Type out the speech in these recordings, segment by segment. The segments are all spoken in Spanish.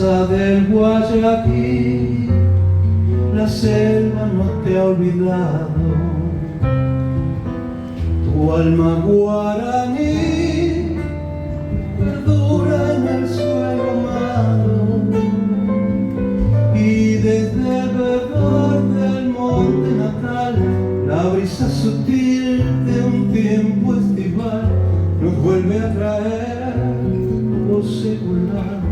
raza del Guayaquil, la selva no te ha olvidado. Tu alma guaraní perdura en el suelo amado, y desde el verdor del monte natal, la brisa sutil de un tiempo estival nos vuelve a traer lo secular.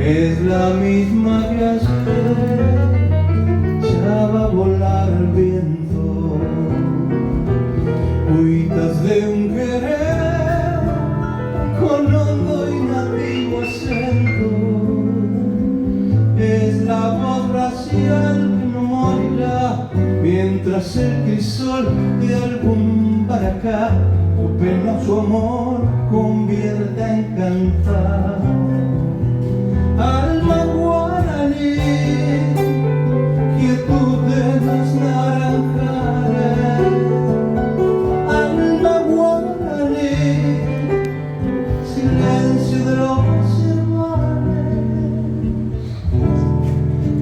Es la misma que ayer, ya va a volar el viento, huitas de un querer con hondo y nativo acento. Es la voz racial que no morirá, mientras el crisol de algún baracá su pena o su amor convierta en cantar. Alma guaraní, quietud de las naranjales. Alma guaraní, silencio de los hermanos.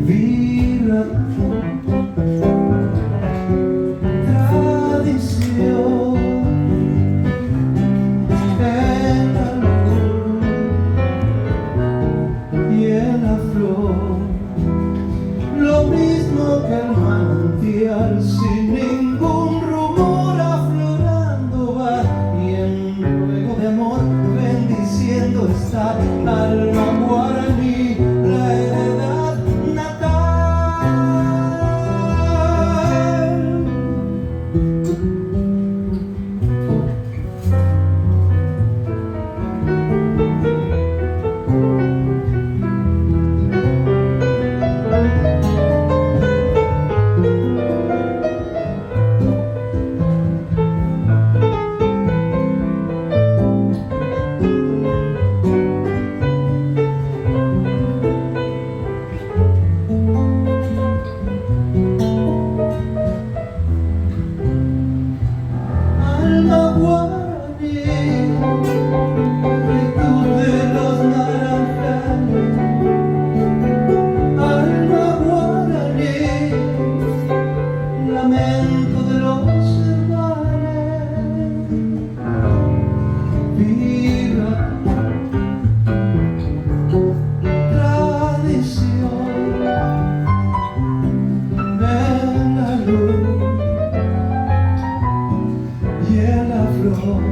Vibra tradición en la luz y en la flor, lo mismo que el manantial sin ningún rumor aflorando va, y en ruego de amor bendiciendo está. Alma guaraní, la heredad natal. Alma guaraní, quietud de los naranjales. Alma guaraní, lamento de los hermanos. Vibra tradición en la luz y en la flor.